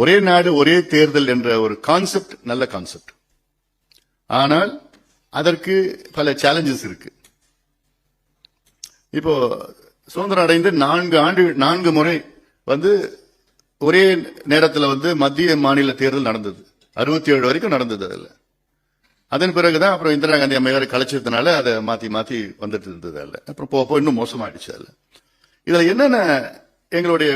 ஒரே நாடு ஒரே தேர்தல் என்ற ஒரு கான்செப்ட் நல்ல கான்செப்ட். ஆனால் அதற்கு பல சேலஞ்சஸ் இருக்கு. இப்போ சுதந்திரம் அடைந்து 4 முறை ஒரே நேரத்தில் மத்திய மாநில தேர்தல் நடந்தது. 67 வரைக்கும் நடந்தது. அதுல அதன் பிறகுதான் அப்புறம் இந்திரா காந்தி அம்மையார் கலைச்சதுனால அதை மாத்தி மாத்தி வந்துட்டு இருந்தது. அல்ல அப்புறம் போக இன்னும் மோசமாயிடுச்சு. அதுல இதுல என்னென்ன எங்களுடைய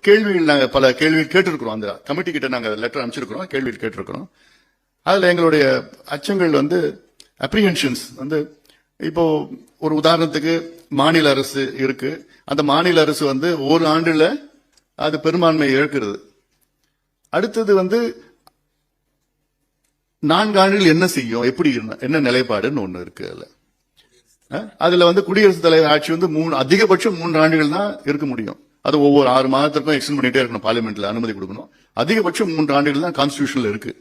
கேள்விகள், நாங்கள் பல கேள்விகள் கேட்டிருக்கிறோம். அந்த கமிட்டி கிட்ட நாங்கள் லெட்டர் அனுப்பிச்சிருக்கிறோம், கேள்விகள் கேட்டிருக்கிறோம். அதுல எங்களுடைய அச்சங்கள் அப்ரிஹென்ஷன்ஸ் இப்போ ஒரு உதாரணத்துக்கு மாநில அரசு இருக்கு. அந்த மாநில அரசு ஒரு ஆண்டுல அது பெரும்பான்மை இழக்கிறது. அடுத்தது 4 ஆண்டுகள் என்ன செய்யும், எப்படி என்ன நிலைப்பாடுன்னு ஒண்ணு இருக்கு. அதுல குடியரசுத் தலைவர் ஆட்சி அதிகபட்சம் 3 ஆண்டுகள் தான் இருக்க முடியும். அது ஒவ்வொரு 6 மாதத்திற்கும் எக்ஸ்டெண்ட் பண்ணிட்டே இருக்கணும், பார்லிமெண்ட்ல அனுமதி கொடுக்கணும். அதிகபட்சம் 3 ஆண்டுகள் தான் கான்ஸ்டிடியூஷன்ல இருக்கு.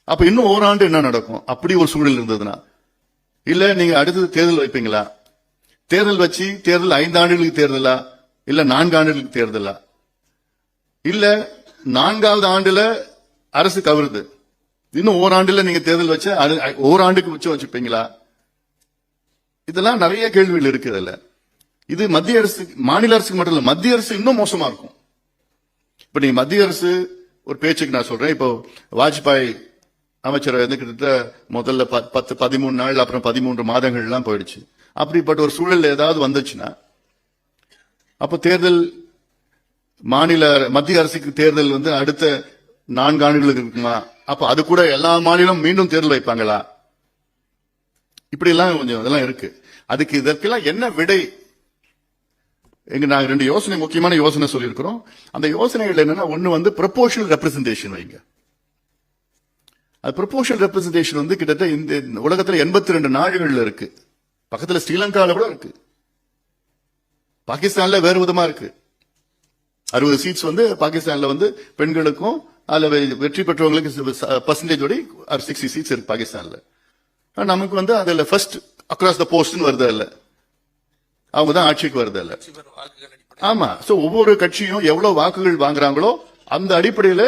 அப்ப இன்னும் 1 ஆண்டு என்ன நடக்கும்? அப்படி ஒரு சூழல் இருந்ததுன்னா, இல்ல நீங்க அடுத்தது தேர்தல் வைப்பீங்களா? தேர்தல் வச்சு தேர்தல் 5 ஆண்டுகளுக்கு தேர்தலா, இல்ல 4 ஆண்டுகளுக்கு தேர்தலா, இல்ல 4வது ஆண்டுல அரசு கவருது, இன்னும் 1 ஆண்டுல நீங்க தேர்தல் வச்ச 1 ஆண்டுக்கு வச்சுப்பீங்களா? இதெல்லாம் நிறைய கேள்விகள் இருக்கு. அதுல இது மத்திய அரசு, மாநில அரசுக்கு மட்டும் இல்ல, மத்திய அரசு இன்னும் மோசமா இருக்கும். இப்ப நீங்க மத்திய அரசு ஒரு பேச்சுக்கு நான் சொல்றேன். இப்போ வாஜ்பாய் அமைச்சர் கிட்டத்தட்ட முதல்ல 10-13 நாள், அப்புறம் 13 மாதங்கள் எல்லாம் போயிடுச்சு. அப்படிப்பட்ட ஒரு சூழல் ஏதாவது வந்துச்சுன்னா, அப்போ தேர்தல் மத்திய அரசுக்கு தேர்தல் அடுத்த 4 ஆண்டுகளுக்கு இருக்குமா? அப்ப அது கூட எல்லா மாநிலம் மீண்டும் தேர்தல் வைப்பாங்களா? இப்படி எல்லாம் கொஞ்சம் இதெல்லாம் இருக்கு. அதுக்கு இதற்கெல்லாம் என்ன விடை? நாங்க 2 யோசனை, முக்கியமான யோசனை சொல்லியிருக்கிறோம். அந்த யோசனைகள் என்னன்னா, ஒண்ணு ப்ரொபோர்ஷனல் ரெப்ரசன்டேஷன் வைங்க. அது ப்ரொபோர்ஷனல் ரெப்ரசன்டேஷன் கிட்டத்தட்ட இந்த உலகத்துல 82 நாடுகள்ல இருக்கு. பக்கத்துல ஸ்ரீலங்கால கூட இருக்கு. பாகிஸ்தான்ல வேறு விதமா இருக்கு. 60 சீட்ஸ் பாகிஸ்தான்ல பெண்களுக்கும் அதுல வெற்றி பெற்றவங்களுக்கு பர்சன்டேஜ் 60 சீட்ஸ் இருக்கு பாகிஸ்தான்ல. நமக்கு அதுல ஃபர்ஸ்ட் அக்ராஸ் த போஸ்ட் வருது. இல்ல அவங்க தான் ஆட்சிக்கு வருது. இல்ல ஆமா. சோ ஒவ்வொரு கட்சியும் எவ்வளவு வாக்குகள் வாங்குறாங்களோ அந்த அடிப்படையில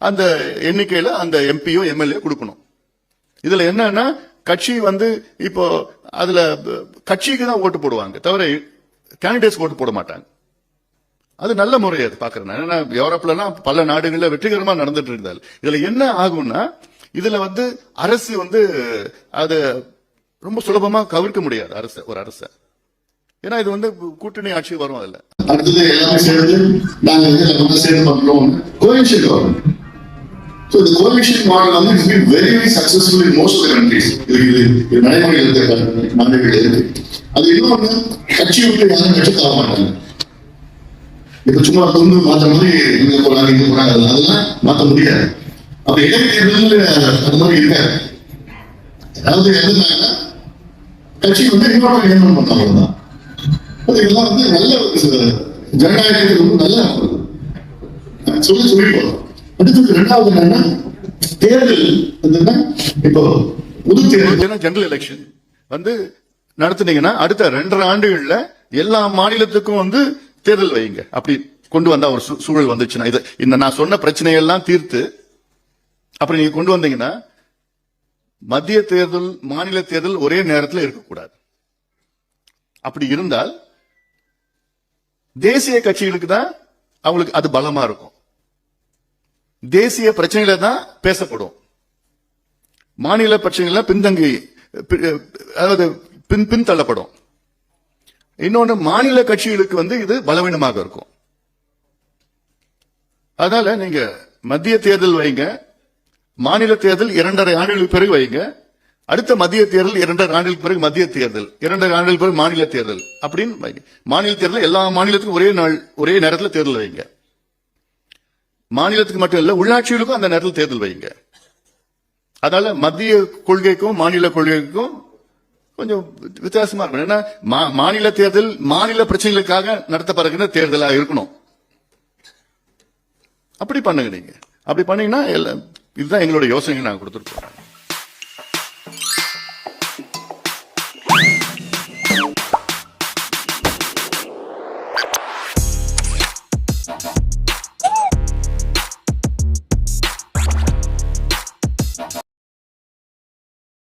அந்த எண்ணிக்கையில அந்த எம்பியோ எம்எல்ஏ கொடுக்கணும். இதுல என்னன்னா, கட்சி இப்போ அதுல கட்சிக்கு தான் ஓட்டு போடுவாங்க, தவிர கேண்டிடேட்ஸ் ஓட்டு போட மாட்டாங்க. அது நல்ல முறை. அது பாக்குறேன். ஏன்னா யூரோப்ல பல நாடுகள்ல வெற்றிகரமா நடந்துட்டு இருந்தால் இதுல என்ன ஆகும்னா, இதுல அரசு அது ரொம்ப சுலபமா கவிர்க்க முடியாது ஒரு அரசை. ஏன்னா இது கூட்டணி ஆட்சி வரும். அதுல அடுத்தது எல்லாமே சேர்ந்து நாங்க சேர்ந்து பண்றோம். Coalition government. So the coalition model has been very, very successful in most of the countries. இது நடைமுறையில் இருக்க நாடுகள் இருக்கு. அது இன்னொன்று, கட்சி விட்டு யாரும் கட்சி தர மாட்டாங்க. இப்ப சும்மா மாற்ற மாதிரி இங்க போறாங்க அதெல்லாம் மாற்ற முடியாது. அப்ப இடைத்தேர்தல் அது மாதிரி இருக்காது. அதாவது என்னன்னா, கட்சி இன்னொரு நியமனம் பண்ணாங்க தான். இதெல்லாம் நல்ல ஜனநாயகத்துக்கு நல்ல சொல்லி போறோம். அடுத்தது 2வது என்னன்னா, தேர்தல் இப்போ பொது தேர்தல் ஜெனரல் எலெக்ஷன் நடத்துனீங்கன்னா அடுத்த 2.5 ஆண்டுகள்ல எல்லா மாநிலத்துக்கும் தேர்தல் வைங்க. அப்படி கொண்டு வந்தா ஒரு சூழல் வந்துச்சுன்னா, இது இந்த நான் சொன்ன பிரச்சனைகள்லாம் தீர்த்து அப்படி நீங்க கொண்டு வந்தீங்கன்னா, மத்திய தேர்தல் மாநில தேர்தல் ஒரே நேரத்தில் இருக்கக்கூடாது. அப்படி இருந்தால் தேசிய கட்சிகளுக்கு தான் அவங்களுக்கு அது பலமா இருக்கும். தேசிய பிரச்சனைகளை தான் பேசப்படும். மாநில பிரச்சனைகள் பின்தங்கி, அதாவது பின்தள்ளப்படும். இன்னொன்னு, மாநில கட்சிகளுக்கு இது பலவீனமாக இருக்கும். அதனால நீங்க மத்திய தேர்தல் வைங்க, மாநில தேர்தல் 2.5 ஆண்டுகளுக்கு பிறகு வைங்க, அடுத்த மத்திய தேர்தல் 2.5 ஆண்டுகளுக்கு பிறகு மத்திய தேர்தல், 2.5 ஆண்டுகளுக்கு பிறகு மாநில தேர்தல் அப்படின்னு வைங்க. மாநில தேர்தல் எல்லா மாநிலத்துக்கும் ஒரே நேரத்தில் தேர்தல் வைங்க. மாநிலத்துக்கு மட்டும் இல்ல, உள்ளாட்சிகளுக்கும் அந்த நேரத்தில் தேர்தல் வைங்க. அதனால மத்திய கொள்கைக்கும் மாநில கொள்கைக்கும் கொஞ்சம் வித்தியாசமா இருக்கும். ஏன்னா மாநில தேர்தல் மாநில பிரச்சனைகளுக்காக நடத்தப்படுகிற தேர்தலா இருக்கணும். அப்படி பண்ணுங்க. நீங்க அப்படி பண்ணீங்கன்னா இதுதான் எங்களோட யோசனை நாங்க கொடுத்துருக்கோம்.